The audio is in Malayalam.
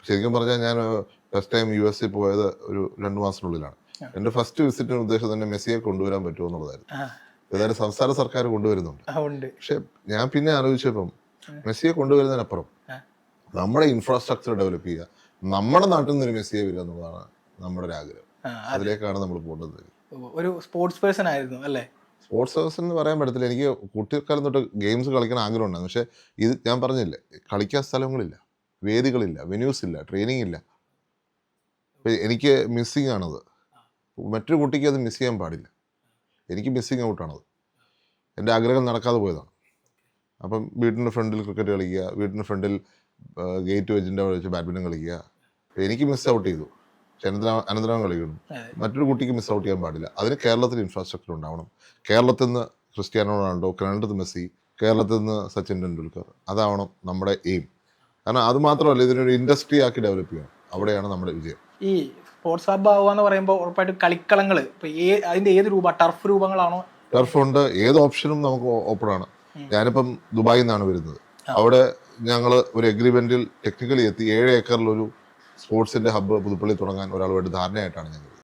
ശരിക്കും പറഞ്ഞാൽ ഞാൻ ഫസ്റ്റ് ടൈം US പോയത് ഒരു 2 മാസത്തിനുള്ളിലാണ്. എൻ്റെ ഫസ്റ്റ് വിസിറ്റിന് ഉദ്ദേശം തന്നെ മെസ്സിയെ കൊണ്ടുവരാൻ പറ്റുമോ എന്നുള്ളതായിരുന്നു. ഏതായാലും സംസ്ഥാന സർക്കാർ കൊണ്ടുവരുന്നുണ്ട്. പക്ഷെ ഞാൻ പിന്നെ ആലോചിച്ചപ്പം മെസ്സിയെ കൊണ്ടുവരുന്നതിനപ്പുറം നമ്മുടെ ഇൻഫ്രാസ്ട്രക്ചർ ഡെവലപ്പ് ചെയ്യുക, നമ്മുടെ നാട്ടിൽ നിന്ന് ഒരു മെസ്സിയെ വരിക എന്നുള്ളതാണ് നമ്മുടെ ഒരു ആഗ്രഹം. അതിലേക്കാണ് നമ്മൾ പോകുന്നത്. ഒരു സ്പോർട്സ് പേഴ്സൺ ആയിരുന്നു അല്ലേ? സ്പോർട്സ് പേഴ്സൺ എന്ന് പറയാൻ പറ്റത്തില്ല. എനിക്ക് കുട്ടിക്കാലം തൊട്ട് ഗെയിംസ് കളിക്കാൻ ആഗ്രഹം ഉണ്ടായിരുന്നു. പക്ഷേ ഇത് ഞാൻ പറഞ്ഞില്ലേ, കളിക്കാൻ സ്ഥലങ്ങളില്ല, വേദികളില്ല, വെന്യൂസ് ഇല്ല, ട്രെയിനിങ് ഇല്ല. എനിക്ക് മിസ്സിങ് ആണത്. മറ്റൊരു കുട്ടിക്ക് അത് മിസ് ചെയ്യാൻ പാടില്ല. എനിക്ക് മിസ്സിങ് ഔട്ടാണത്. എൻ്റെ ആഗ്രഹം നടക്കാതെ പോയതാണ്. അപ്പം വീടിൻ്റെ ഫ്രണ്ടിൽ ക്രിക്കറ്റ് കളിക്കുക, വീടിൻ്റെ ഫ്രണ്ടിൽ ഗേറ്റ് വെച്ചിൻ്റെ അവിടെ വെച്ച് ബാഡ്മിൻ്റൺ കളിക്കുക. എനിക്ക് മിസ് ഔട്ട് ചെയ്തു. പക്ഷെ അനന്തരം കളിക്കണം. മറ്റൊരു കുട്ടിക്ക് മിസ് ഔട്ട് ചെയ്യാൻ പാടില്ല. അതിന് കേരളത്തിൽ ഇൻഫ്രാസ്ട്രക്ചർ ഉണ്ടാവണം. കേരളത്തിൽ നിന്ന് ക്രിസ്ത്യാനോ റൊണാൾഡോ, കാനഡത്തിൽ മെസ്സി, കേരളത്തിൽ നിന്ന് സച്ചിൻ ടെണ്ടുൽക്കർ, അതാവണം നമ്മുടെ എയിം. കാരണം അത് മാത്രമല്ല, ഇതിനൊരു ഇൻഡസ്ട്രി ആക്കി ഡെവലപ്പ് ചെയ്യണം. അവിടെയാണ് നമ്മുടെ വിജയം. ഈ സ്പോർട്സ് ഹബ് ആവുക എന്ന് പറയുമ്പോൾ ഉറപ്പായിട്ട് കളിക്കളങ്ങൾ ഇപ്പൊ അതിന്റെ ഏത് ടർഫ് രൂപങ്ങളാണോ? ടർഫ് ഉണ്ട്, ഏത് ഓപ്ഷനും നമുക്ക് ഓപ്പൺ ആണ്. ഞാനിപ്പം ദുബായിൽ നിന്നാണ് വരുന്നത്. അവിടെ ഞങ്ങൾ ഒരു എഗ്രിമെന്റിൽ ടെക്നിക്കലി എത്തി 7 ഏക്കറിലൊരു സ്പോർട്സിന്റെ ഹബ്ബ് പുതുപ്പള്ളി തുടങ്ങാൻ ഒരാളുമായിട്ട് ധാരണയായിട്ടാണ് ഞങ്ങൾ